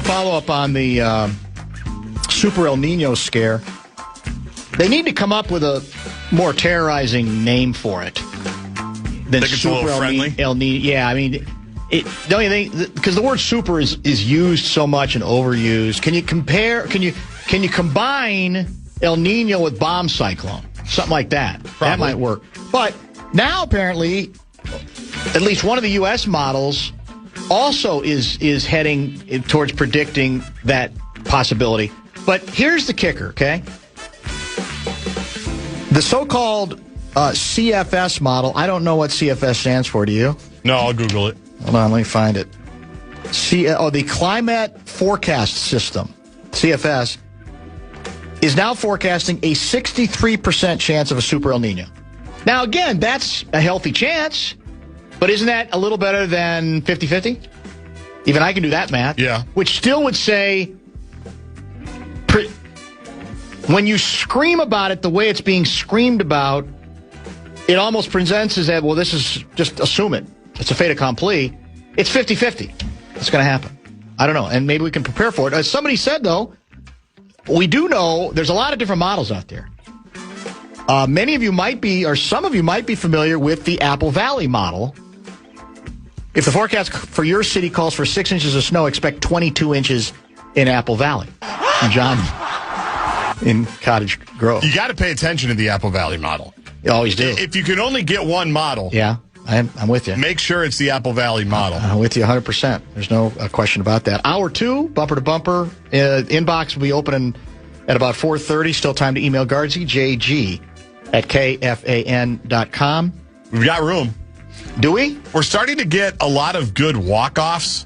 follow-up on the Super El Nino scare. They need to come up with a more terrorizing name for it than Think it's a little friendly? El Nino. Yeah, I mean, don't you think? Because the word super is used so much and overused. Can you compare? Can you combine El Nino with bomb cyclone? Something like that. Probably. That might work. But now apparently, at least one of the U.S. models also is heading towards predicting that possibility. But here's the kicker, okay? The so-called CFS model, I don't know what CFS stands for, do you? No, I'll Google it. Hold on, let me find it. The Climate Forecast System, CFS, is now forecasting a 63% chance of a Super El Nino. Now, again, that's a healthy chance, but isn't that a little better than 50-50? Even I can do that math. Yeah. Which still would say, when you scream about it the way it's being screamed about, it almost presents as that, well, this is just assume it. It's a fait accompli. It's 50-50. It's going to happen. I don't know. And maybe we can prepare for it. As somebody said, though, we do know there's a lot of different models out there. Many of you might be, or some of you might be familiar with the Apple Valley model. If the forecast for your city calls for 6 inches of snow, expect 22 inches in Apple Valley. John in Cottage Grove. You got to pay attention to the Apple Valley model. You always do. If you can only get one model. Yeah, I'm with you. Make sure it's the Apple Valley model. I'm with you 100%. There's no question about that. Hour 2, bumper to bumper. Inbox will be opening at about 4:30. Still time to email Guardsy, JG@KFAN.com. We've got room. Do we? We're starting to get a lot of good walk-offs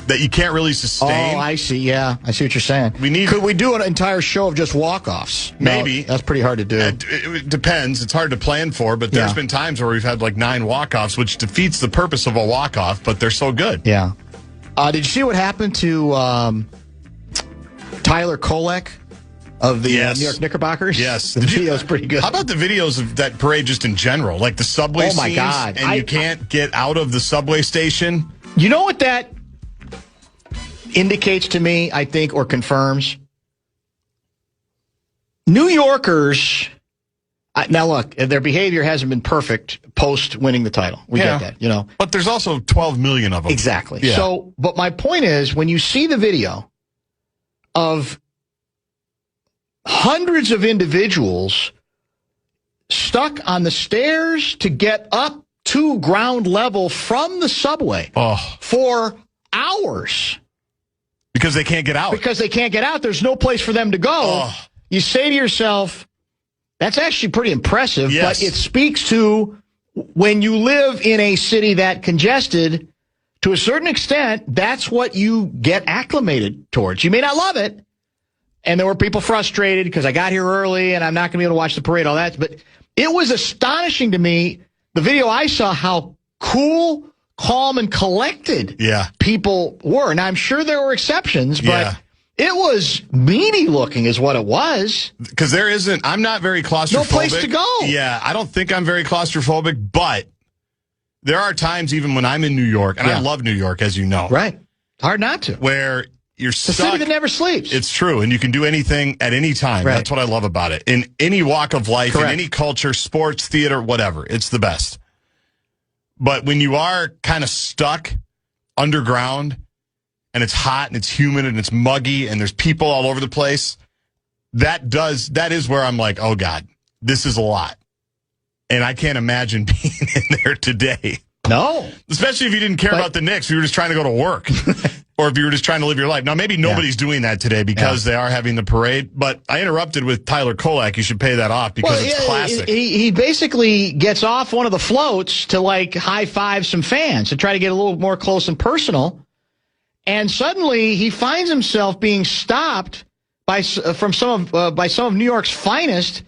that you can't really sustain. Oh, I see. Yeah, I see what you're saying. Could we do an entire show of just walk-offs? Maybe. No, that's pretty hard to do. It depends. It's hard to plan for, but there's been times where we've had like 9 walk-offs, which defeats the purpose of a walk-off, but they're so good. Yeah. Did you see what happened to Tyler Kolek of the New York Knickerbockers? Yes. The video's pretty good. How about the videos of that parade just in general? Like the subway scenes? Oh, my God. And you can't get out of the subway station? You know what that indicates to me, I think, or confirms? New Yorkers, now look, their behavior hasn't been perfect post winning the title. We get that, you know. But there's also 12 million of them. Exactly. Yeah. So, but my point is, when you see the video of hundreds of individuals stuck on the stairs to get up to ground level from the subway for hours. Because they can't get out. Because they can't get out. There's no place for them to go. You say to yourself, that's actually pretty impressive. Yes. But it speaks to when you live in a city that congested, to a certain extent, that's what you get acclimated towards. You may not love it. And there were people frustrated because I got here early and I'm not going to be able to watch the parade, all that. But it was astonishing to me, the video I saw, how cool, calm, and collected people were. And I'm sure there were exceptions, but it was meaty looking is what it was. Because I'm not very claustrophobic. No place to go. Yeah, I don't think I'm very claustrophobic, but there are times even when I'm in New York, and I love New York, as you know. Right. Hard not to. Where you're stuck. The city that never sleeps. It's true, and you can do anything at any time. Right. That's what I love about it. In any walk of life, Correct. in any culture, sports, theater, whatever, it's the best. But when you are kind of stuck underground, and it's hot, and it's humid, and it's muggy, and there's people all over the place, that is where I'm like, oh, God, this is a lot. And I can't imagine being in there today. No. Especially if you didn't care about the Knicks. You were just trying to go to work. Or if you were just trying to live your life. Now, maybe nobody's doing that today because they are having the parade. But I interrupted with Tyler Kolek. You should pay that off because it's classic. He basically gets off one of the floats to, like, high-five some fans to try to get a little more close and personal. And suddenly he finds himself being stopped by some of New York's finest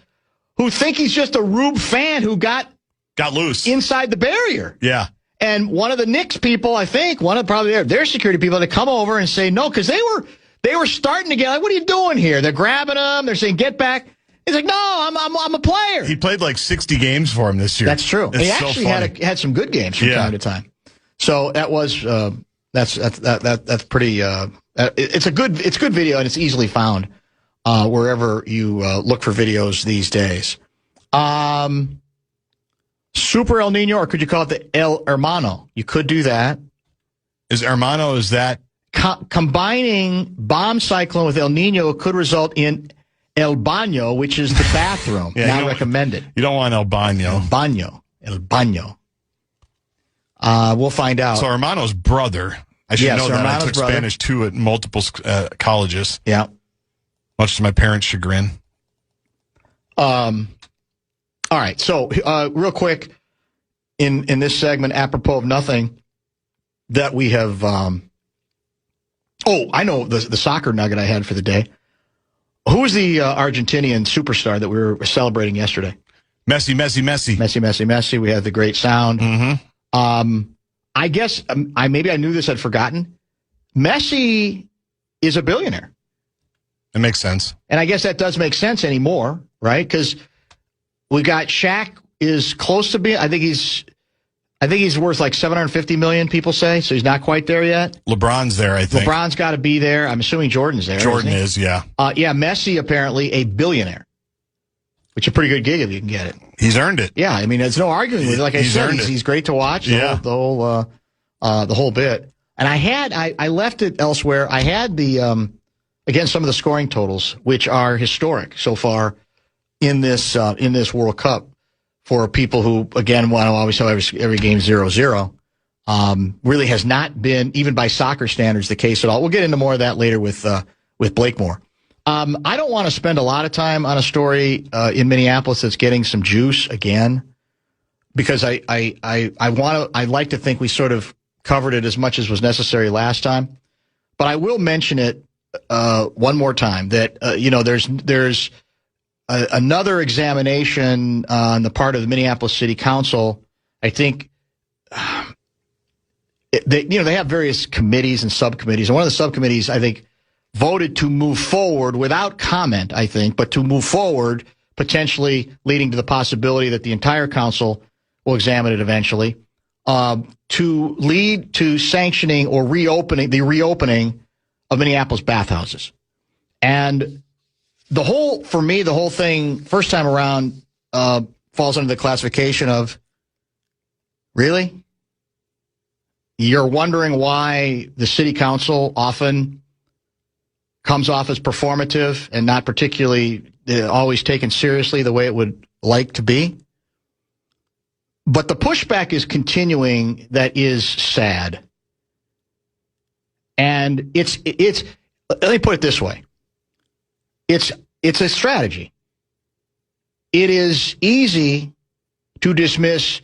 who think he's just a Rube fan who got loose inside the barrier. Yeah. And one of the Knicks people, I think, one of probably their security people, to come over and say no, because they were starting to get like, what are you doing here? They're grabbing him. They're saying, get back. He's like, no, I'm a player. He played like 60 games for him this year. That's true. He actually had some good games from time to time. So that was that's pretty It's good video, and it's easily found wherever you look for videos these days. Super El Nino, or could you call it the El Hermano? You could do that. Is that? Combining bomb cyclone with El Nino could result in El Baño, which is the bathroom. Not recommended. You don't want El Baño. El Baño. We'll find out. So Hermano's brother. I should know that. Hermano's I took brother. Spanish 2 at multiple colleges. Yeah. Much to my parents' chagrin. All right. So real quick, in this segment, apropos of nothing, that we have. I know the soccer nugget I had for the day. Who was the Argentinian superstar that we were celebrating yesterday? Messi. Messi. We had the great sound. Mm-hmm. I guess maybe I knew this, I'd forgotten. Messi is a billionaire. It makes sense. And I guess that does make sense anymore, right? Because we got Shaq is close to being. I think he's worth like $750 million. People say so. He's not quite there yet. LeBron's there. I think LeBron's got to be there. I'm assuming Jordan's there. Jordan is, yeah. Yeah. Messi apparently a billionaire, which is a pretty good gig if you can get it. He's earned it. Yeah. I mean, there's no arguing with it. Like I said, he's great to watch. The whole bit. And I left it elsewhere. I had the again some of the scoring totals, which are historic so far in this World Cup. For people who, again, want to always have every game 0-0, really has not been, even by soccer standards, the case at all. We'll get into more of that later with Blakemore. I don't want to spend a lot of time on a story in Minneapolis that's getting some juice again, because I like to think we sort of covered it as much as was necessary last time. But I will mention it one more time that there's another examination on the part of the Minneapolis City Council. I think they have various committees and subcommittees, and one of the subcommittees I think voted to move forward without comment. I think, but to move forward, potentially leading to the possibility that the entire council will examine it eventually, to lead to sanctioning or reopening of Minneapolis bathhouses. And the whole thing, first time around, falls under the classification of, really? You're wondering why the city council often comes off as performative and not particularly always taken seriously the way it would like to be? But the pushback is continuing. That is sad. And it's let me put it this way. It's a strategy. It is easy to dismiss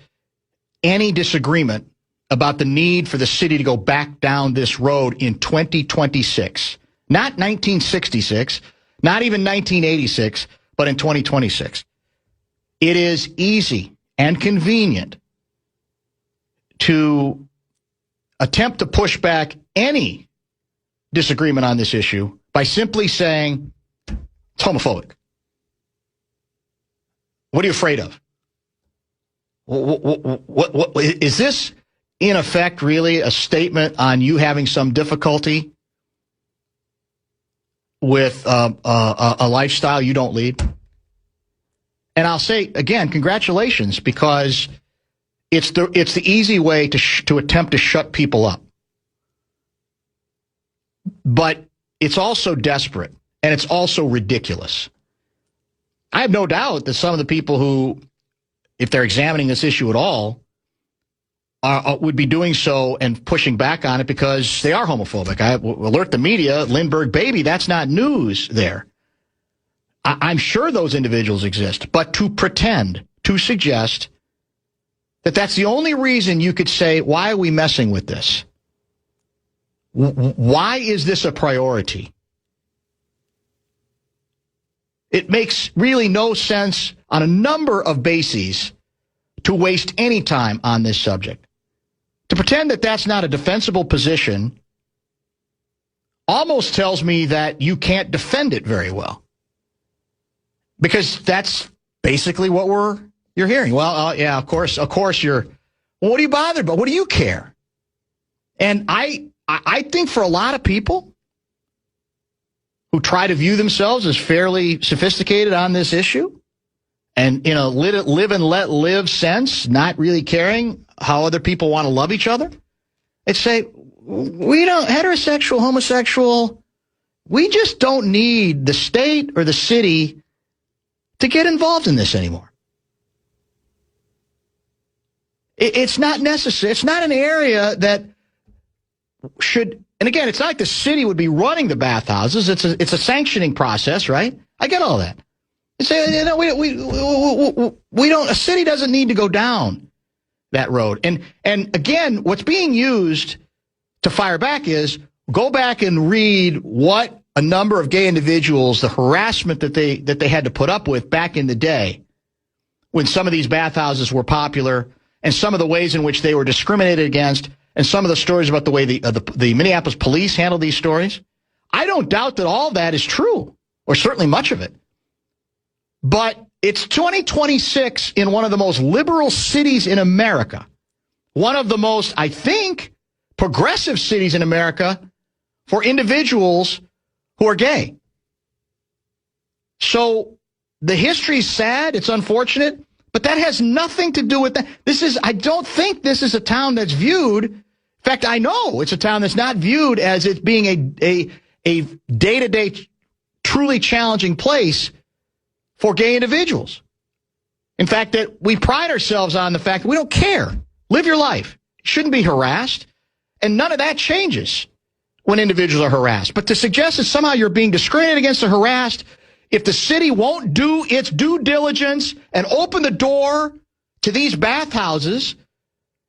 any disagreement about the need for the city to go back down this road in 2026. Not 1966, not even 1986, but in 2026. It is easy and convenient to attempt to push back any disagreement on this issue by simply saying, it's homophobic. What are you afraid of? What is this, in effect, really a statement on you having some difficulty with a lifestyle you don't lead? And I'll say, again, congratulations, because it's the easy way to attempt to shut people up. But it's also desperate. And it's also ridiculous. I have no doubt that some of the people who, if they're examining this issue at all, would be doing so and pushing back on it because they are homophobic. I alert the media, Lindbergh baby, that's not news there. I'm sure those individuals exist. But to pretend, to suggest that that's the only reason you could say, why are we messing with this? Why is this a priority? It makes really no sense on a number of bases to waste any time on this subject. To pretend that that's not a defensible position almost tells me that you can't defend it very well. Because that's basically what you're hearing. Well, yeah, of course you're, well, what are you bothered about? What do you care? And I think for a lot of people, who try to view themselves as fairly sophisticated on this issue and in a live and let live sense, not really caring how other people want to love each other. They'd say, we don't, heterosexual, homosexual, we just don't need the state or the city to get involved in this anymore. It's not necessary. It's not an area that should, and again, it's not like the city would be running the bathhouses. It's a sanctioning process, right? I get all that. You say, you know, we don't, a city doesn't need to go down that road. And again, what's being used to fire back is go back and read what a number of gay individuals, the harassment that they had to put up with back in the day when some of these bathhouses were popular and some of the ways in which they were discriminated against and some of the stories about the way the Minneapolis police handled these stories. I don't doubt that all that is true, or certainly much of it. But it's 2026 in one of the most liberal cities in America, one of the most, I think, progressive cities in America for individuals who are gay. So the history's sad, it's unfortunate, but that has nothing to do with that. I don't think this is a town that's viewed. In fact, I know it's a town that's not viewed as it being a day-to-day truly challenging place for gay individuals. In fact, that we pride ourselves on the fact that we don't care. Live your life. Shouldn't be harassed. And none of that changes when individuals are harassed. But to suggest that somehow you're being discriminated against or harassed if the city won't do its due diligence and open the door to these bathhouses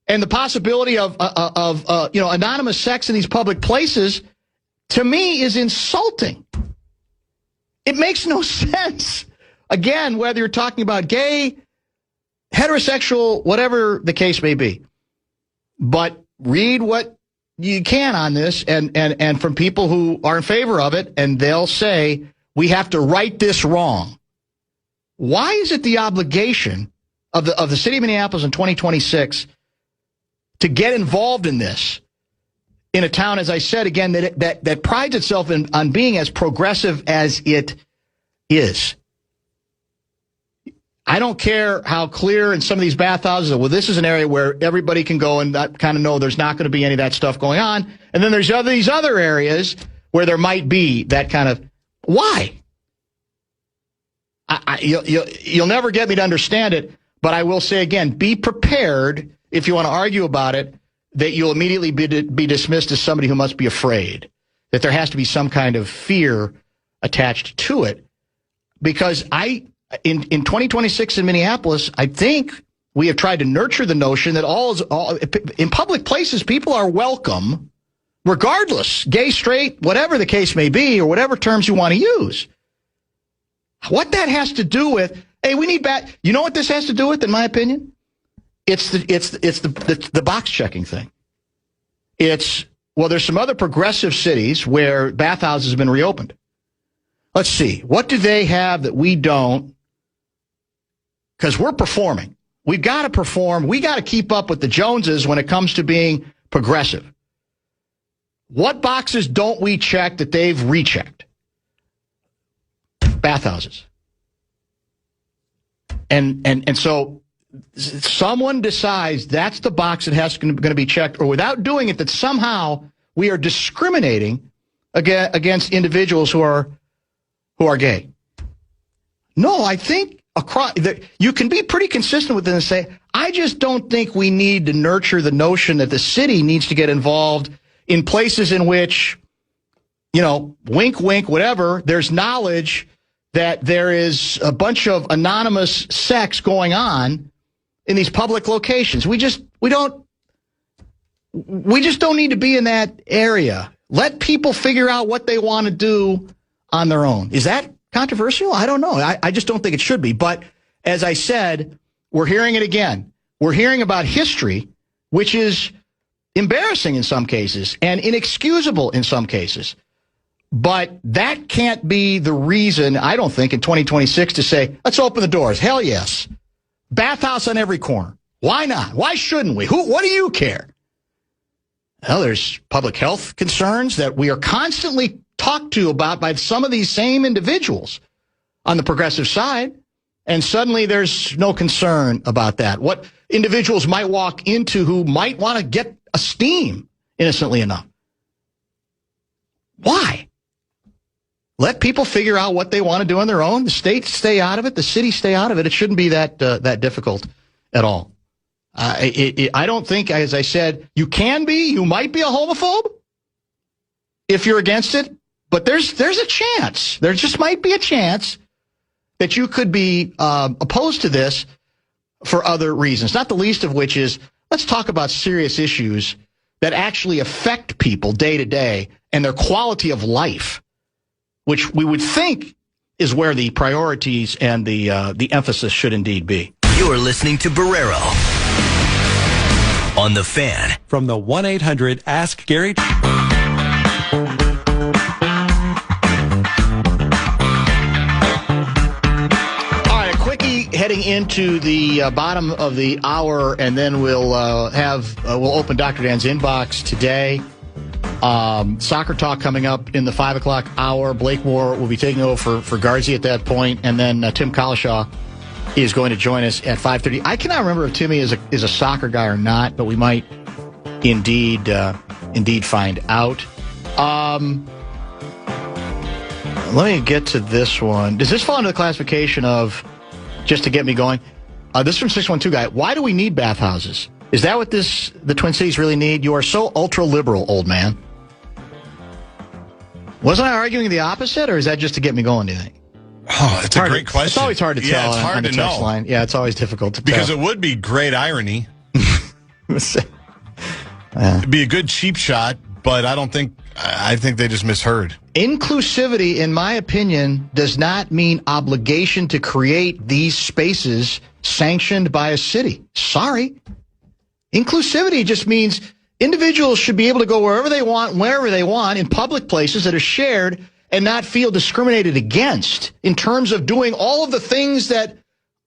and the possibility of anonymous sex in these public places, to me is insulting. It makes no sense. Again, whether you're talking about gay, heterosexual, whatever the case may be. But read what you can on this and from people who are in favor of it, and they'll say, we have to right this wrong. Why is it the obligation of the city of Minneapolis in 2026 to get involved in this in a town, as I said again, that prides itself on being as progressive as it is? I don't care how clear in some of these bathhouses, well, this is an area where everybody can go and kind of know there's not going to be any of that stuff going on. And then there's these other areas where there might be that kind of, why? You'll never get me to understand it, but I will say again, be prepared if you want to argue about it, that you'll immediately be dismissed as somebody who must be afraid, that there has to be some kind of fear attached to it. Because in 2026 in Minneapolis, I think we have tried to nurture the notion that all in public places, people are welcome, regardless, gay, straight, whatever the case may be, or whatever terms you want to use. What that has to do with, hey, we need you know what this has to do with, in my opinion? It's the box checking thing. There's some other progressive cities where bathhouses have been reopened. Let's see. What do they have that we don't? Because we're performing. We've got to perform. We got to keep up with the Joneses when it comes to being progressive. What boxes don't we check that they've rechecked? Bathhouses. And so someone decides that's the box that has going to be checked, or without doing it, that somehow we are discriminating against individuals who are gay. No, I think you can be pretty consistent with it and say, I just don't think we need to nurture the notion that the city needs to get involved in places in which, wink, wink, whatever, there's knowledge that there is a bunch of anonymous sex going on in these public locations. We just don't need to be in that area. Let people figure out what they want to do on their own. Is that controversial? I don't know. I just don't think it should be. But as I said, we're hearing it again. We're hearing about history, which is embarrassing in some cases and inexcusable in some cases. But that can't be the reason, I don't think, in 2026 to say, let's open the doors. Hell yes. Bathhouse on every corner. Why not? Why shouldn't we? What do you care? Well, there's public health concerns that we are constantly talked to about by some of these same individuals on the progressive side, and suddenly there's no concern about that. What individuals might walk into who might want to get a steam, innocently enough. Why? Let people figure out what they want to do on their own. The states stay out of it. The cities stay out of it. It shouldn't be that difficult at all. I don't think, as I said, you might be a homophobe if you're against it, but there's a chance. There just might be a chance that you could be opposed to this for other reasons, not the least of which is, let's talk about serious issues that actually affect people day to day and their quality of life, which we would think is where the priorities and the emphasis should indeed be. You're listening to Barreiro on the Fan. From the 1-800 Ask Gary. All right, a quickie heading into the bottom of the hour, and then we'll open Dr. Dan's inbox today. Soccer talk coming up in the 5 o'clock hour. Blake Moore will be taking over for Garzi at that point, and then Tim Collishaw is going to join us at 5:30. I cannot remember if Timmy is a soccer guy or not, but we might indeed find out. Let me get to this one. Does this fall into the classification of just to get me going? This is from 612 guy. Why do we need bathhouses? Is that what the Twin Cities really need? You are so ultra-liberal, old man. Wasn't I arguing the opposite, or is that just to get me going, do you think? Oh, it's a great question. It's always hard to tell. Yeah, it's hard on the to text know. line. Yeah, it's always difficult to tell. Because it would be great irony. It'd be a good cheap shot, but I think they just misheard. Inclusivity, in my opinion, does not mean obligation to create these spaces sanctioned by a city. Sorry. Inclusivity just means individuals should be able to go wherever they want, wherever they want, in public places that are shared and not feel discriminated against in terms of doing all of the things that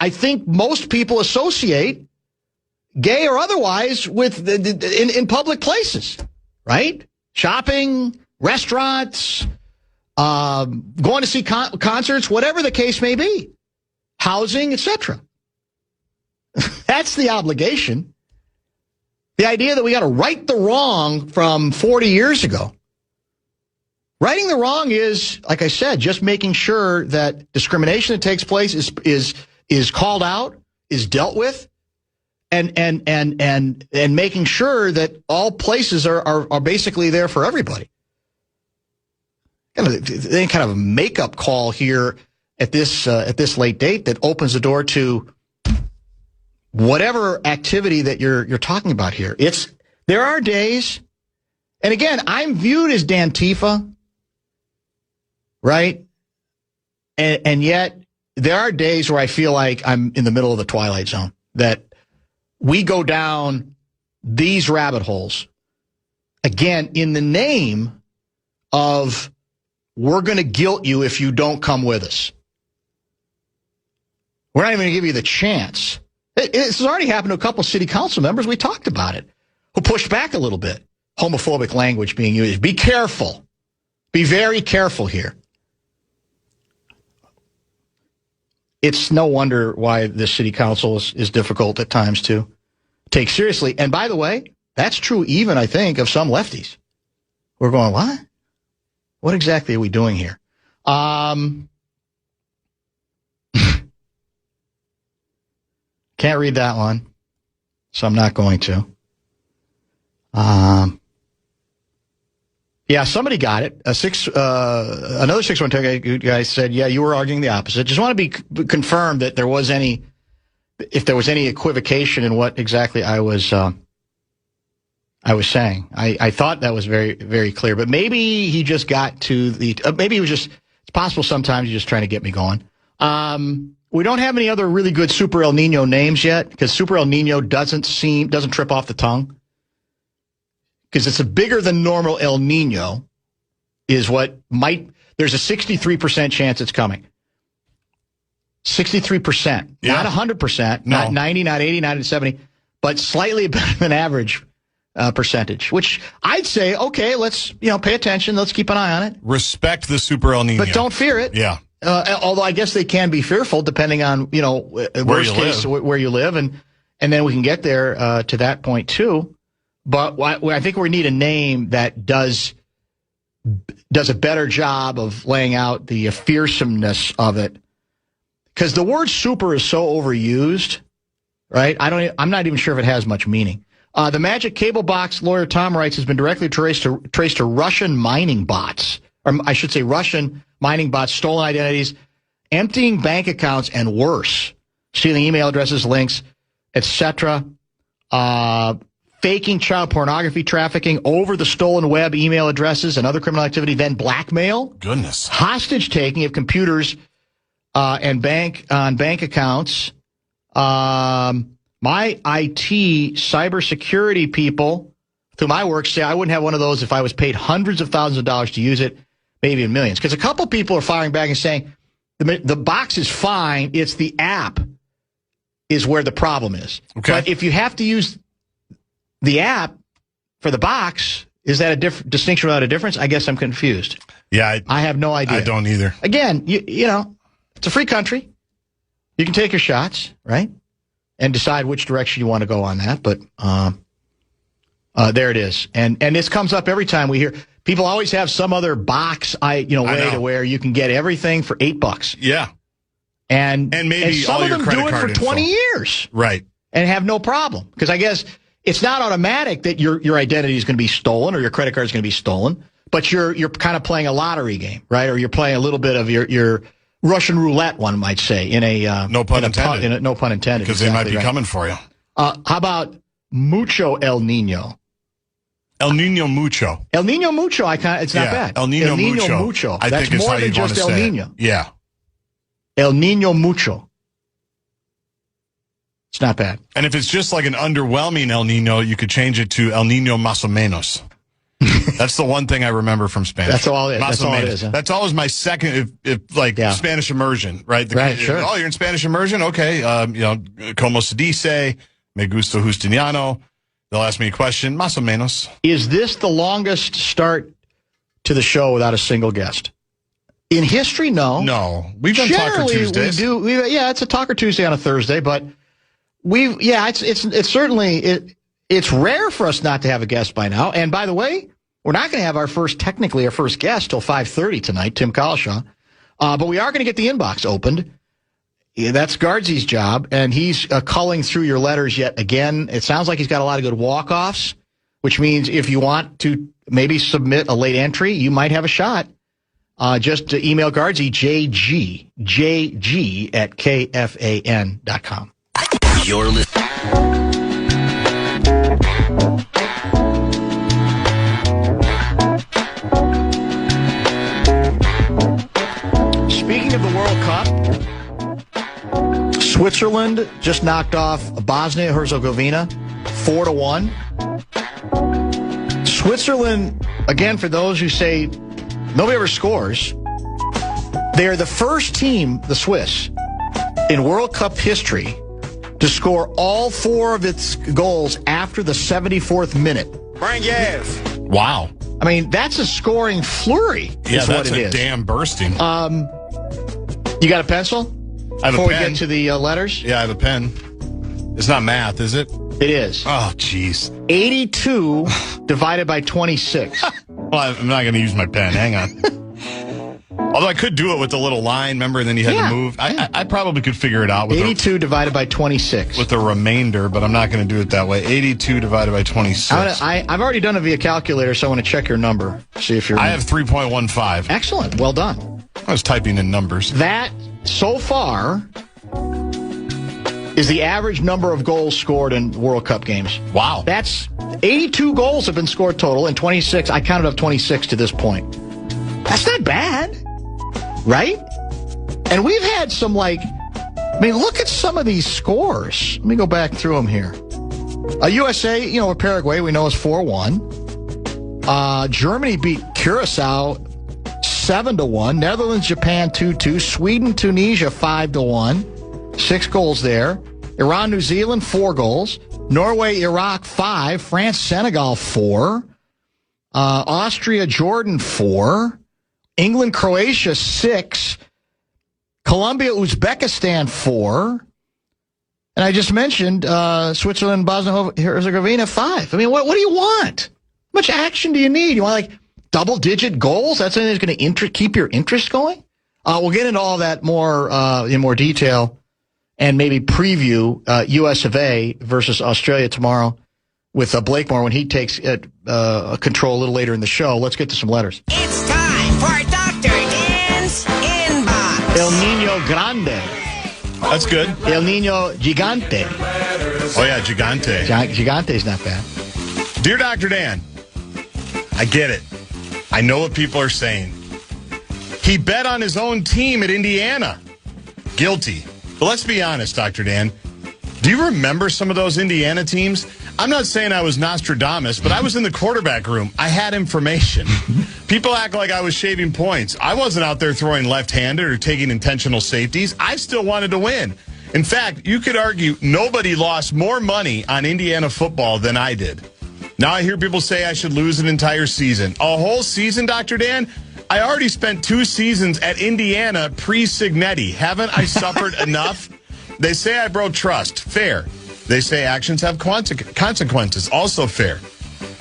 I think most people associate, gay or otherwise, with in public places, right? Shopping, restaurants, going to see concerts, whatever the case may be, housing, etc. That's the obligation. The idea that we got to right the wrong from 40 years ago. Righting the wrong is, like I said, just making sure that discrimination that takes place is called out, is dealt with, and making sure that all places are basically there for everybody. Any kind of a makeup call here at this late date that opens the door to whatever activity that you're talking about here. There are days, and again, I'm viewed as Dantifa, right? And yet there are days where I feel like I'm in the middle of the Twilight Zone, that we go down these rabbit holes, again, in the name of we're going to guilt you if you don't come with us. We're not even going to give you the chance. This has already happened to a couple of city council members. We talked about it, who pushed back a little bit. Homophobic language being used. Be careful. Be very careful here. It's no wonder why this city council is difficult at times to take seriously. And by the way, that's true even, I think, of some lefties. We're going, what? What exactly are we doing here? Can't read that one, so I'm not going to. Yeah, somebody got it. Another 612 guy said, yeah, you were arguing the opposite. Just want to be confirmed that if there was any equivocation in what exactly I was saying. I thought that was very, very clear, but maybe he just got to maybe it was just, it's possible sometimes you're just trying to get me going. We don't have any other really good Super El Nino names yet, because Super El Nino doesn't trip off the tongue. Because it's a bigger than normal El Nino there's a 63% chance it's coming. 63%. Yeah. Not 100%, not 90, not 80, not 70, but slightly better than average percentage, which I'd say, okay, let's pay attention. Let's keep an eye on it. Respect the Super El Nino. But don't fear it. Yeah. Although I guess they can be fearful depending on, worst case, where you live. And then we can get there to that point, too. But I think we need a name that does a better job of laying out the fearsomeness of it. Because the word super is so overused, right? I'm not even sure if it has much meaning. The Magic Cable Box, lawyer Tom writes, has been directly traced to Russian mining bots. Or I should say Russian mining bots, stolen identities, emptying bank accounts, and worse, stealing email addresses, links, etc., faking child pornography trafficking over the stolen web email addresses and other criminal activity, then blackmail. Goodness. Hostage taking of computers and bank accounts. My IT cybersecurity people through my work say I wouldn't have one of those if I was paid hundreds of thousands of dollars to use it, maybe in millions. Because a couple people are firing back and saying the box is fine. It's the app is where the problem is. Okay. But if you have to use the app for the box, is that a distinction without a difference? I guess I'm confused. Yeah. I have no idea. I don't either. Again, it's a free country. You can take your shots, right? And decide which direction you want to go on that. But there it is. And this comes up every time we hear. People always have some other box, way to where you can get everything for $8. Yeah. And maybe some all of your them credit do it card for 20 info. years. Right. And have no problem. Because I guess it's not automatic that your identity is going to be stolen or your credit card is going to be stolen. But you're kind of playing a lottery game, right? Or you're playing a little bit of your Russian roulette, one might say, in a no pun intended. No pun intended. Because they might be coming for you. How about mucho El Nino? El Nino mucho. El Nino mucho. It's not bad. El Nino mucho. I That's think is more how than you want just to El say Nino. it. Yeah. El Nino mucho. It's not bad. And if it's just like an underwhelming El Nino, you could change it to El Nino más o menos. That's the one thing I remember from Spanish. That's all it is. That's all it is. Huh? That's always my second, Spanish immersion, right? Sure. Oh, you're in Spanish immersion? Okay. Como se dice? Me gusta Justiniano. They'll ask me a question. Más o menos. Is this the longest start to the show without a single guest? In history, no. No. We've done Talker Tuesdays. We do. It's a Talker Tuesday on a Thursday, but it's certainly it's rare for us not to have a guest by now. And by the way, we're not going to have our first guest till 5:30 tonight, Tim Collishaw. But we are going to get the inbox opened. Yeah, that's Guardsy's job, and he's culling through your letters yet again. It sounds like he's got a lot of good walk-offs, which means if you want to maybe submit a late entry, you might have a shot. Just email Guardsy, jg at KFAN.com. You're listening. Speaking of the World Cup, Switzerland just knocked off Bosnia-Herzegovina 4-1. Switzerland, again, for those who say nobody ever scores, they are the first team, the Swiss, in World Cup history to score all 4 of its goals after the 74th minute. Bring gas. Wow. I mean, that's a scoring flurry. Yeah, is that's what it a is. damn bursting. You got a pencil? I have Before a pen. we get to the letters? Yeah, I have a pen. It's not math, is it? It is. Oh, jeez. 82 divided by 26. Well, I'm not going to use my pen. Hang on. Although I could do it with the little line, remember, and then you had to move. I probably could figure it out with 82 divided by 26. with the remainder, but I'm not going to do it that way. 82 divided by 26. I've already done it via calculator, so I want to check your number. See if you're. I have 3.15. Excellent. Well done. I was typing in numbers. That, so far, is the average number of goals scored in World Cup games. Wow. That's 82 goals have been scored total, and 26. I counted up 26 to this point. That's not bad, right? And we've had some, look at some of these scores. Let me go back through them here. USA, with Paraguay, we know is 4-1. Germany beat Curacao 7-1. Netherlands, Japan 2-2. Sweden, Tunisia 5-1. 6 goals there. Iran, New Zealand 4 goals. Norway, Iraq, 5. France, Senegal, 4. Austria, Jordan, 4. England, Croatia, 6. Colombia, Uzbekistan, 4. And I just mentioned Switzerland, Bosnia-Herzegovina, 5. I mean, what do you want? How much action do you need? You want, like, double-digit goals? That's something that's going to keep your interest going? We'll get into all that more in more detail and maybe preview U.S. of A. versus Australia tomorrow with Blakemore when he takes control a little later in the show. Let's get to some letters. It's time for Dr. Dan's Inbox. El Niño Grande. That's good. El Niño Gigante. Oh, yeah, Gigante. Gigante's not bad. Dear Dr. Dan, I get it. I know what people are saying. He bet on his own team at Indiana. Guilty. But let's be honest, Dr. Dan. Do you remember some of those Indiana teams? I'm not saying I was Nostradamus, but I was in the quarterback room. I had information. People act like I was shaving points. I wasn't out there throwing left-handed or taking intentional safeties. I still wanted to win. In fact, you could argue nobody lost more money on Indiana football than I did. Now I hear people say I should lose an entire season. A whole season, Dr. Dan? I already spent 2 seasons at Indiana pre-Signetti. Haven't I suffered enough? They say I broke trust. Fair. They say actions have consequences. Also fair.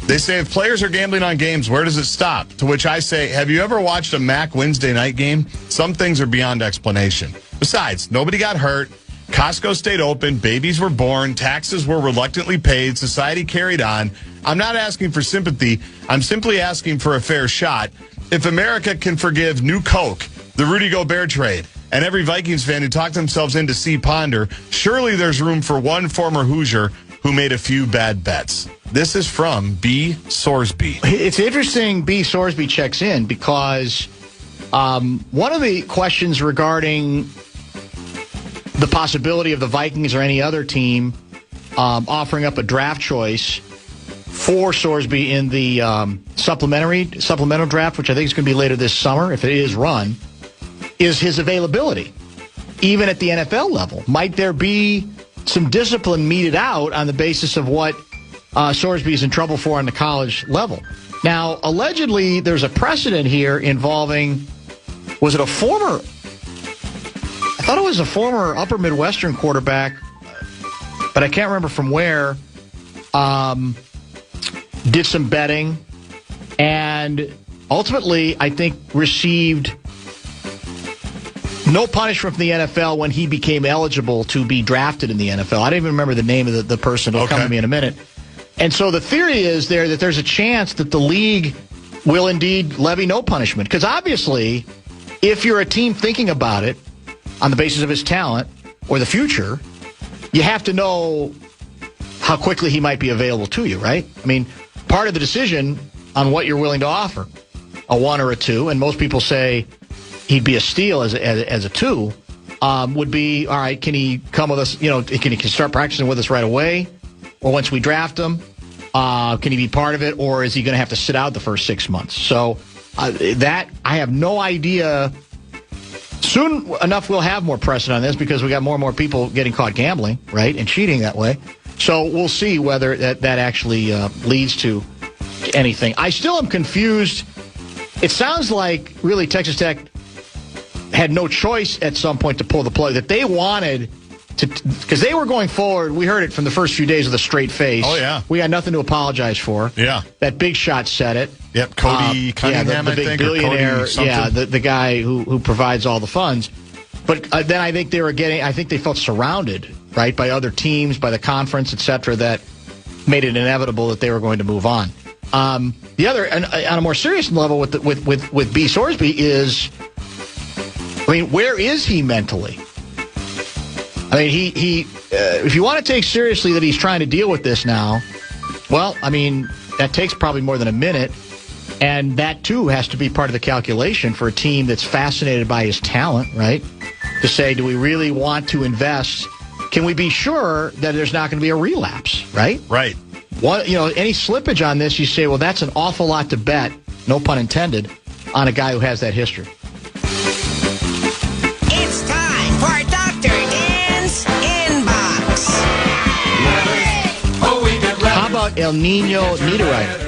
They say if players are gambling on games, where does it stop? To which I say, have you ever watched a MAC Wednesday night game? Some things are beyond explanation. Besides, nobody got hurt. Costco stayed open. Babies were born. Taxes were reluctantly paid. Society carried on. I'm not asking for sympathy. I'm simply asking for a fair shot. If America can forgive New Coke, the Rudy Gobert trade, and every Vikings fan who talked themselves into C. Ponder, surely there's room for one former Hoosier who made a few bad bets. This is from B. Sorsby. It's interesting B. Sorsby checks in because one of the questions regarding the possibility of the Vikings or any other team offering up a draft choice for Sorsby in the supplemental draft, which I think is going to be later this summer, if it is run, is his availability, even at the NFL level. Might there be some discipline meted out on the basis of what Sorsby is in trouble for on the college level? Now, allegedly, there's a precedent here involving, was it a former, I thought it was a former Upper Midwestern quarterback, but I can't remember from where, did some betting, and ultimately, I think, received no punishment from the NFL when he became eligible to be drafted in the NFL. I don't even remember the name of the person. It'll come to me in a minute. And so the theory is there that there's a chance that the league will indeed levy no punishment. Because obviously, if you're a team thinking about it on the basis of his talent or the future, you have to know how quickly he might be available to you, right? I mean, part of the decision on what you're willing to offer, a 1 or a 2, and most people say he'd be a steal as a 2, would be, all right, can he come with us, can he start practicing with us right away, or once we draft him, can he be part of it, or is he going to have to sit out the first 6 months? So that, I have no idea. Soon enough, we'll have more precedent on this because we got more and more people getting caught gambling, right, and cheating that way. So we'll see whether that actually leads to anything. I still am confused. It sounds like really Texas Tech had no choice at some point to pull the plug, that they wanted to, because they were going forward. We heard it from the first few days with a straight face. Oh, yeah. We had nothing to apologize for. Yeah. That Big Shot said it. Yep, Cody Cunningham, the big I think, billionaire, or Cody the guy who provides all the funds. But then I think they felt surrounded, right, by other teams, by the conference, et cetera, that made it inevitable that they were going to move on. The other, and on a more serious level with B. Sorsby is, I mean, where is he mentally? I mean, he if you want to take seriously that he's trying to deal with this now, well, I mean, that takes probably more than a minute. And that, too, has to be part of the calculation for a team that's fascinated by his talent, right? To say, do we really want to invest? Can we be sure that there's not going to be a relapse, right? Right. Any slippage on this, you say, well, that's an awful lot to bet, no pun intended, on a guy who has that history. It's time for Dr. Dan's Inbox. El Nino Niederreiter.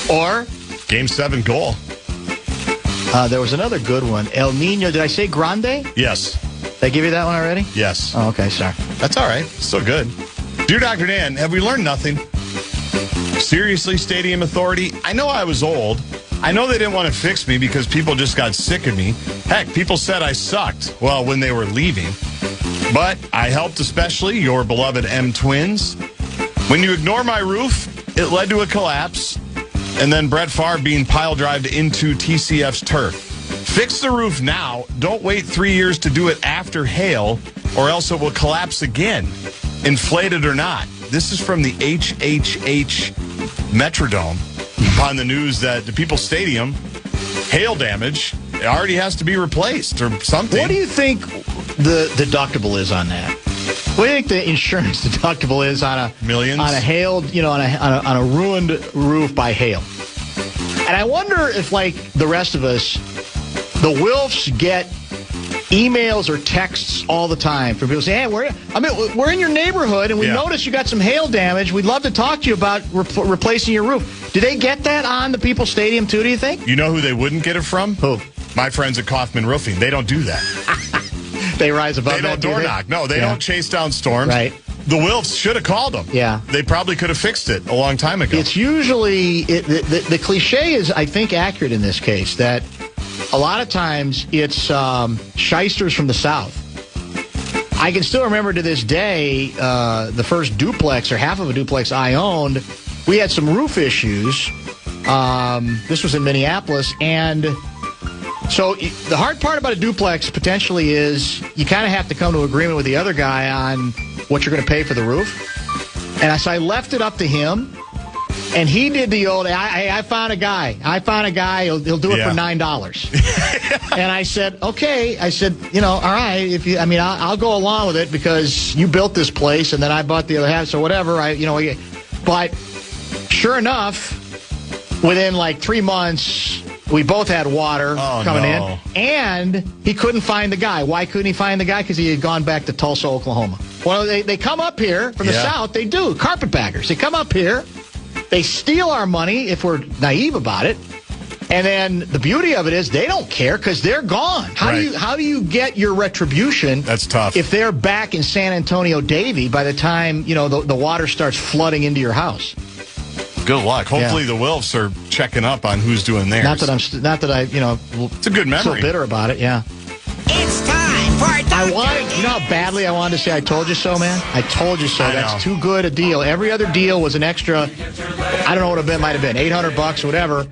Or Game 7 goal. there was another good one. El Nino, did I say Grande? Yes. Did I give you that one already? Yes. Oh, okay, sorry. That's all right. Still good. Dear Dr. Dan, have we learned nothing? Seriously, Stadium Authority, I know I was old. I know they didn't want to fix me because people just got sick of me. Heck, people said I sucked, well, when they were leaving. But I helped especially your beloved M Twins. When you ignore my roof, it led to a collapse, and then Brett Favre being pile-drived into TCF's turf. Fix the roof now. Don't wait 3 years to do it after hail, or else it will collapse again, inflated or not. This is from the HHH Metrodome upon the news that the People's Stadium, hail damage, it already has to be replaced or something. What do you think the deductible is on that? What do you think the insurance deductible is on a Millions? on a hailed, on a ruined roof by hail? And I wonder if, like the rest of us, the Wilfs get emails or texts all the time from people saying, "Hey, we're in your neighborhood and we noticed you got some hail damage. We'd love to talk to you about replacing your roof." Do they get that on the People's Stadium too? Do you think? You know who they wouldn't get it from? Who? My friends at Kaufman Roofing. They don't do that. They rise above They that. don't door knock. No, they don't chase down storms. Right. The Wilfs should have called them. Yeah. They probably could have fixed it a long time ago. It's usually the cliche is, I think, accurate in this case, that a lot of times it's shysters from the South. I can still remember to this day the first duplex or half of a duplex I owned. We had some roof issues. This was in Minneapolis, and so the hard part about a duplex potentially is you kind of have to come to agreement with the other guy on what you're going to pay for the roof. And so I left it up to him, and he did the old, I found a guy. He'll do it for $9. And I said, okay. I said, all right. I'll go along with it because you built this place, and then I bought the other half, so whatever. But sure enough, within like 3 months, we both had water coming in, and he couldn't find the guy. Why couldn't he find the guy? Because he had gone back to Tulsa, Oklahoma. Well, they come up here from the South. They do. Carpetbaggers. They come up here. They steal our money if we're naive about it. And then the beauty of it is they don't care because they're gone. How do you get your retribution? That's tough. If they're back in San Antonio Davie by the time the water starts flooding into your house. Good luck. Hopefully the Wilfs are checking up on who's doing theirs. Not that I it's a good memory. So bitter about it. Yeah. It's time for you know how badly I wanted to say I told you so, man? I told you so. That's too good a deal. Every other deal was an extra, I don't know what it might have been, $800 or whatever.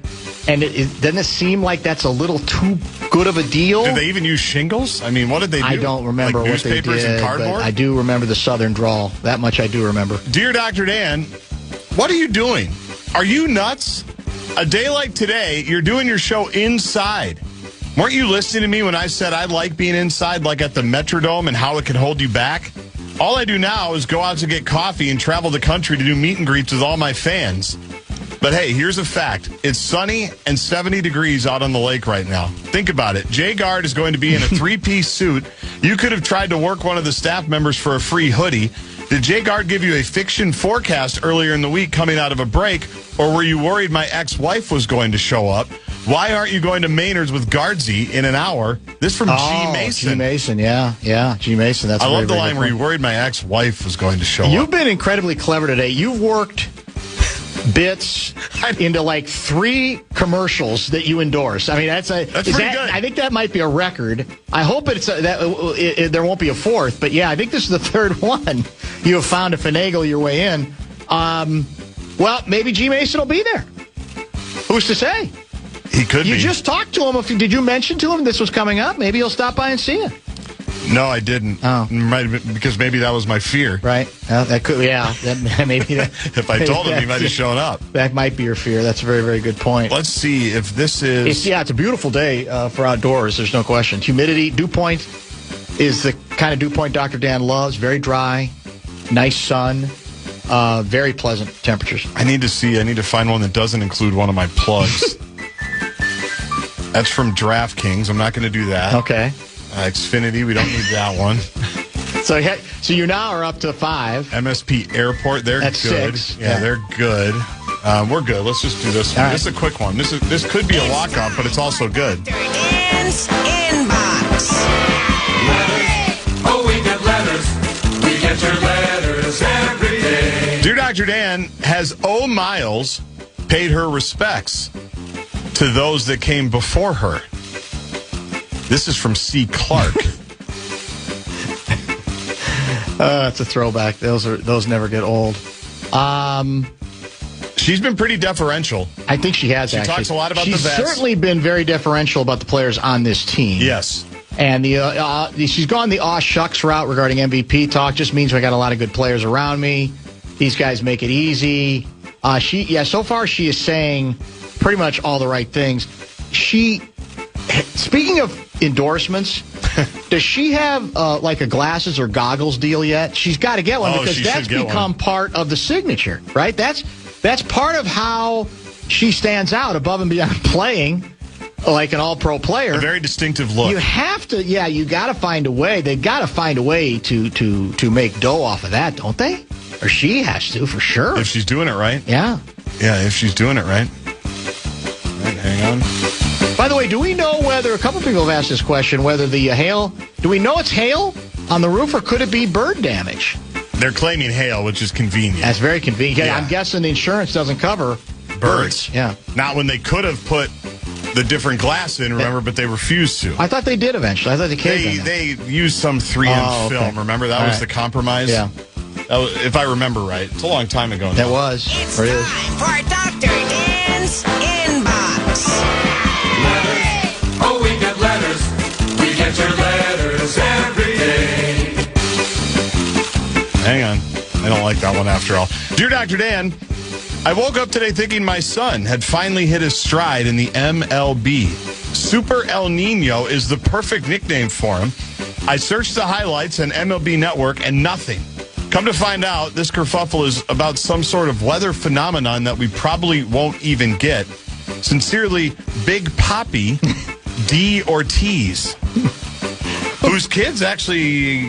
And doesn't it seem like that's a little too good of a deal? Did they even use shingles? I mean, what did they do? I don't remember like what they did. Newspapers and cardboard? But I do remember the Southern drawl. That much I do remember. Dear Dr. Dan, what are you doing? Are you nuts? A day like today, you're doing your show inside. Weren't you listening to me when I said I like being inside, like at the Metrodome, and how it can hold you back? All I do now is go out to get coffee and travel the country to do meet and greets with all my fans. But hey, here's a fact. It's sunny and 70 degrees out on the lake right now. Think about it. Jay Gard is going to be in a three-piece suit. You could have tried to work one of the staff members for a free hoodie. Did Jay Gard give you a fiction forecast earlier in the week coming out of a break, or were you worried my ex-wife was going to show up? Why aren't you going to Maynard's with Gardsey in an hour? This from G. Mason. G. Mason, yeah. G. Mason. That's I love the very line where you worried my ex-wife was going to show up. You've been incredibly clever today. You've worked bits into like 3 commercials that you endorse. I mean, that's pretty good. I think that might be a record. I hope there won't be a 4th, but yeah, I think this is the 3rd one. You have found to finagle your way in. Well, maybe G. Mason will be there. Who's to say? He could be. You just talked to him. Did you mention to him this was coming up? Maybe he'll stop by and see you. No, I didn't. Oh. Because maybe that was my fear. Right. That could, yeah. Maybe that, if I told him, he might have shown up. That might be your fear. That's a very, very good point. Let's see if this is... It's a beautiful day for outdoors. There's no question. Humidity, dew point is the kind of dew point Dr. Dan loves. Very dry, nice sun, very pleasant temperatures. I need to find one that doesn't include one of my plugs. That's from DraftKings. I'm not going to do that. Okay. Xfinity, we don't need that one. So you now are up to 5. MSP Airport, they're That's good. 6. Yeah, they're good. We're good. Let's just do this one. Right. This is a quick one. This could be a walk-up, but it's also good. Dr. Dan's Inbox. Oh, we get letters. We get your letters every day. Dear Dr. Dan, has O. Miles paid her respects to those that came before her? This is from C. Clark. It's a throwback. Those never get old. She's been pretty deferential. I think she has, actually. She talks a lot about She's the vets. certainly been very deferential about the players on this team. Yes. And she's gone the aw shucks route regarding MVP talk. Just means I got a lot of good players around me. These guys make it easy. So far she is saying pretty much all the right things. Speaking of endorsements, does she have like a glasses or goggles deal yet? She's got to get one because that's become part of the signature, right? That's part of how she stands out above and beyond playing like an all-pro player. A very distinctive look. You have to, you got to find a way. They've got to find a way to make dough off of that, don't they? Or she has to, for sure. If she's doing it right. Yeah. Yeah, if she's doing it right. All right, hang on. By the way, do we know whether, a couple people have asked this question, whether the hail, do we know it's hail on the roof or could it be bird damage? They're claiming hail, which is convenient. That's very convenient. Yeah. I'm guessing the insurance doesn't cover birds. Yeah. Not when they could have put the different glass in, remember, but they refused to. I thought they did eventually. I thought they caved on that. They used some 3M film, remember? That was the compromise? Yeah. If I remember right. It's a long time ago now. That was. It's time for Dr. Dan's Inbox. Oh, we get letters. We get your letters every day. Hang on. I don't like that one after all. Dear Dr. Dan, I woke up today thinking my son had finally hit his stride in the MLB. Super El Nino is the perfect nickname for him. I searched the highlights on MLB Network and nothing. Come to find out, this kerfuffle is about some sort of weather phenomenon that we probably won't even get. Sincerely, Big Poppy D. Ortiz, whose kid's actually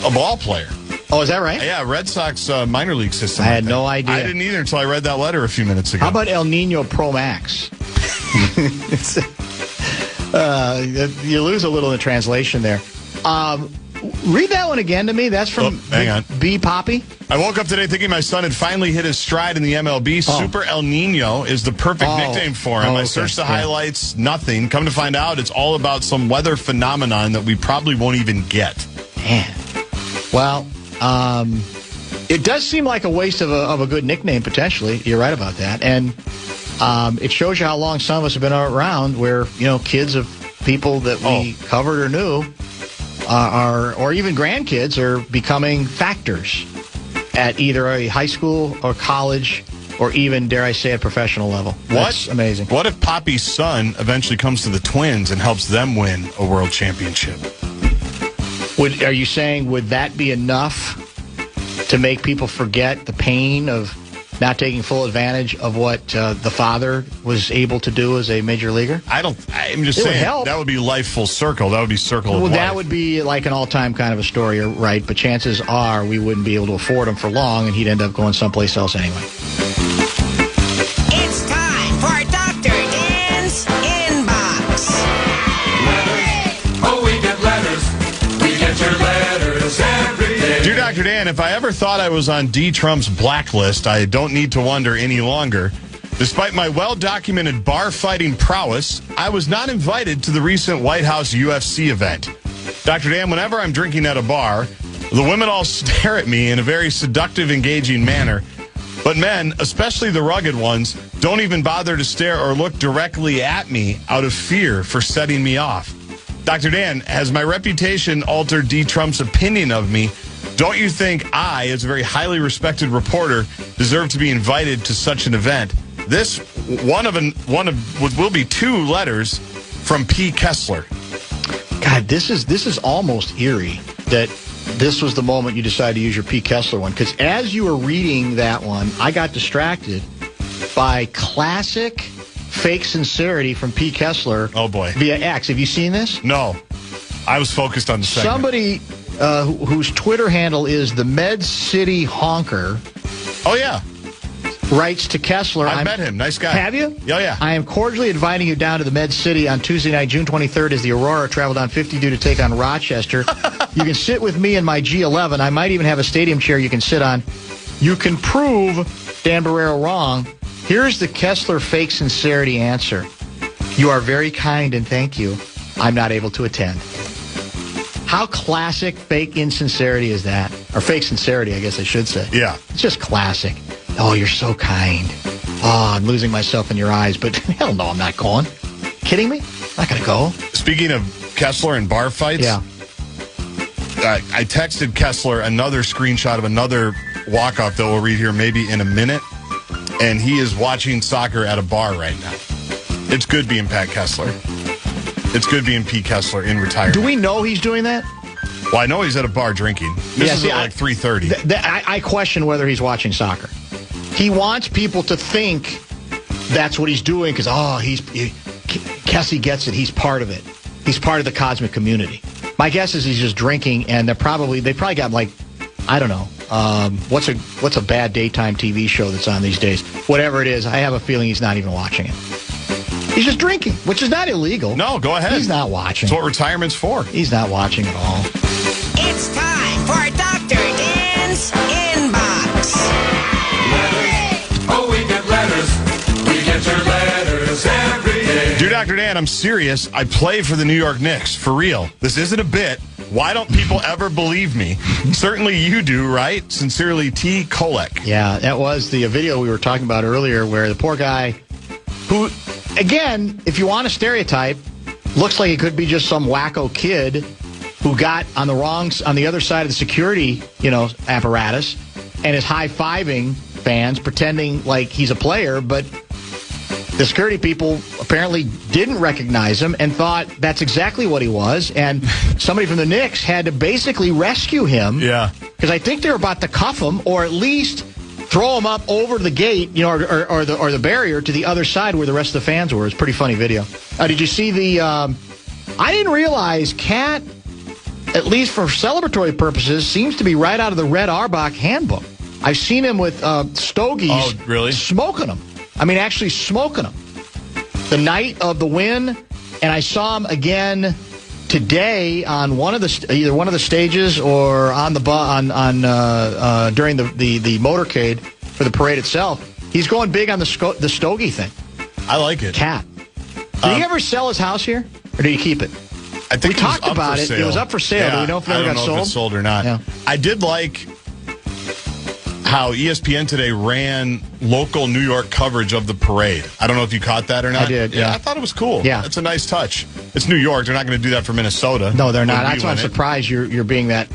a ball player. Oh, is that right? Yeah, Red Sox minor league system. I had no idea. I didn't either until I read that letter a few minutes ago. How about El Nino Pro Max? You lose a little in the translation there. Read that one again to me. That's from hang on. B. Poppy. I woke up today thinking my son had finally hit his stride in the MLB. Super El Nino is the perfect nickname for him. I searched the highlights, nothing. Come to find out, it's all about some weather phenomenon that we probably won't even get. Man. Well, it does seem like a waste of a good nickname, potentially. You're right about that. And it shows you how long some of us have been around where, kids of people that we covered or knew or even grandkids are becoming factors at either a high school or college or even, dare I say, a professional level. That's amazing. What if Poppy's son eventually comes to the Twins and helps them win a world championship? Are you saying, would that be enough to make people forget the pain of not taking full advantage of what the father was able to do as a major leaguer? I'm just saying that would be life full circle. That would be circle of life. That would be like an all-time kind of a story, right? But chances are we wouldn't be able to afford him for long, and he'd end up going someplace else anyway. It's time for Dr. Dan's Inbox. Oh, we get letters. We get your letters every day. Dear Dr. Dan, if I ever thought I was on D. Trump's blacklist, I don't need to wonder any longer. Despite my well-documented bar-fighting prowess, I was not invited to the recent White House UFC event. Dr. Dan, whenever I'm drinking at a bar, the women all stare at me in a very seductive, engaging manner. But men, especially the rugged ones, don't even bother to stare or look directly at me out of fear for setting me off. Dr. Dan, has my reputation altered D. Trump's opinion of me? Don't you think I, as a very highly respected reporter, deserve to be invited to such an event? This will be 2 letters from P. Kessler. God, this is almost eerie that this was the moment you decided to use your P. Kessler one. Because as you were reading that one, I got distracted by classic fake sincerity from P. Kessler. Oh, boy. Via X. Have you seen this? No. I was focused on the segment. Somebody whose Twitter handle is the Med City Honker. Oh, yeah. Writes to Kessler. I met him. Nice guy. Have you? Oh, yeah. I am cordially inviting you down to the Med City on Tuesday night, June 23rd, as the Aurora travel down 52 to take on Rochester. You can sit with me in my G11. I might even have a stadium chair you can sit on. You can prove Dan Barreiro wrong. Here's the Kessler fake sincerity answer. You are very kind and thank you. I'm not able to attend. How classic fake insincerity is that? Or fake sincerity, I guess I should say. Yeah. It's just classic. Oh, you're so kind. Oh, I'm losing myself in your eyes, but hell no, I'm not going. Kidding me? Not going to go. Speaking of Kessler and bar fights, Yeah. I texted Kessler another screenshot of another walk-off that we'll read here maybe in a minute, and he is watching soccer at a bar right now. It's good being Pat Kessler. It's good being Pete Kessler in retirement. Do we know he's doing that? Well, I know he's at a bar drinking. This is at like 3:30. I question whether he's watching soccer. He wants people to think that's what he's doing because, Kessie gets it. He's part of it. He's part of the cosmic community. My guess is he's just drinking, and they probably got like, I don't know, what's a bad daytime TV show that's on these days? Whatever it is, I have a feeling he's not even watching it. He's just drinking, which is not illegal. No, go ahead. He's not watching. That's what retirement's for. He's not watching at all. It's time for Dr. Dan's Inbox. Oh, we get letters. We get your letters every day. Dear Dr. Dan, I'm serious. I play for the New York Knicks. For real. This isn't a bit. Why don't people ever believe me? Certainly you do, right? Sincerely, T. Kolek. Yeah, that was the video we were talking about earlier where the poor guy who, again, if you want a stereotype, looks like it could be just some wacko kid who got on the other side of the security, apparatus and is high-fiving fans, pretending like he's a player, but the security people apparently didn't recognize him and thought that's exactly what he was, and somebody from the Knicks had to basically rescue him. Yeah. Because I think they were about to cuff him or at least throw him up over the gate, or the barrier to the other side where the rest of the fans were. It's a pretty funny video. Did you see the... I didn't realize Cat, at least for celebratory purposes, seems to be right out of the Red Auerbach handbook. I've seen him with stogies. Oh, really? Smoking them. I mean, actually smoking them. The night of the win, and I saw him again today on either one of the stages or on the during the motorcade for the parade itself. He's going big on the stogie thing. I like it. Cat. Did he ever sell his house here, or did he keep it? I think we talked about it. It was up for sale. Yeah, Do we know if it ever got sold? I don't know if it's sold or not. Yeah. I did like how ESPN today ran local New York coverage of the parade. I don't know if you caught that or not. I did, yeah. I thought it was cool. Yeah. It's a nice touch. It's New York. They're not going to do that for Minnesota. No, they're not. When we That's why I'm win it. surprised you're being that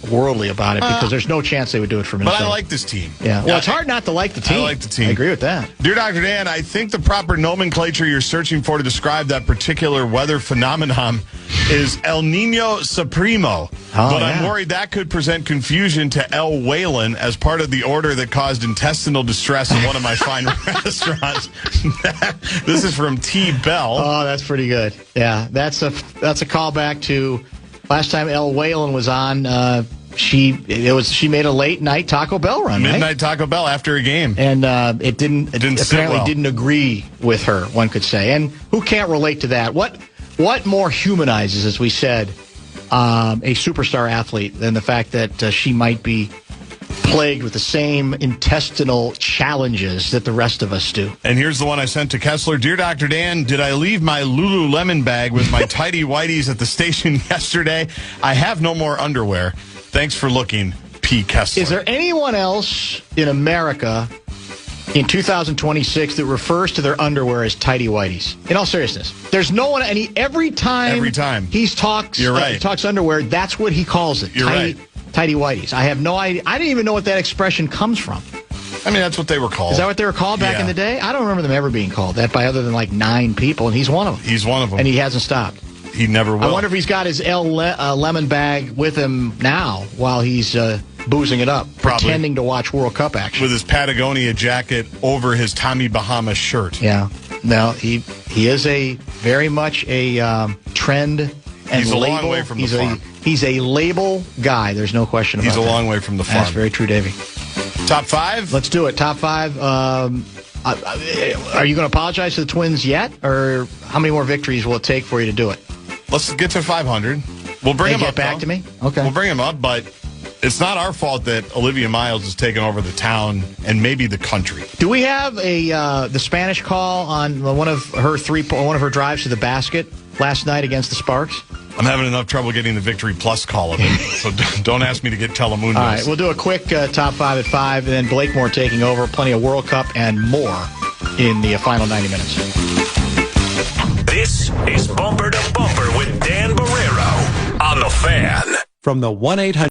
worldly about it, because there's no chance they would do it for But Minnesota. I like this team. Yeah. Well, it's hard not to like the team. I like the team. I agree with that. Dear Dr. Dan, I think the proper nomenclature you're searching for to describe that particular weather phenomenon is El Nino Supremo. But I'm worried that could present confusion to El Whalen as part of the order that caused intestinal distress in one of my fine restaurants. This is from T. Bell. Oh, that's pretty good. Yeah, that's a callback to last time El Whalen was on. She made a late night Taco Bell run, Midnight right? Taco Bell after a game. And it apparently didn't agree with her, one could say. And who can't relate to that? What more humanizes, as we said, a superstar athlete than the fact that she might be plagued with the same intestinal challenges that the rest of us do? And here's the one I sent to Kessler. Dear Dr. Dan, did I leave my Lululemon bag with my tidy whities at the station yesterday? I have no more underwear. Thanks for looking, P. Kessler. Is there anyone else in America in 2026 that refers to their underwear as tidy whities? In all seriousness, there's no one. Every time he talks, you're right. He talks underwear. That's what he calls it. You're right. Tidy whities. I have no idea. I didn't even know what that expression comes from. I mean, that's what they were called. Is that what they were called back in the day? I don't remember them ever being called that by other than like 9 people, and he's one of them. He's one of them. And he hasn't stopped. He never will. I wonder if he's got his lemon bag with him now while he's boozing it up, pretending to watch World Cup action. With his Patagonia jacket over his Tommy Bahama shirt. Yeah. No, he is very much a trend and He's a label. long way from He's the farm. He's a label guy. There's no question about that. He's a long way from the farm. That's very true, Davey. Top 5? Let's do it. Top 5. Are you going to apologize to the Twins yet? Or how many more victories will it take for you to do it? Let's get to 500. We'll bring him up. Get back to me? Okay. We'll bring him up, but it's not our fault that Olivia Miles has taken over the town and maybe the country. Do we have the Spanish call on one of her drives to the basket last night against the Sparks? I'm having enough trouble getting the Victory Plus call of it, so don't ask me to get Telemundo. All right, we'll do a quick top 5 at 5, and then Blakemore taking over. Plenty of World Cup and more in the final 90 minutes. This is Bumper to Bumper with Dan Barreiro on the Fan. From the 1-800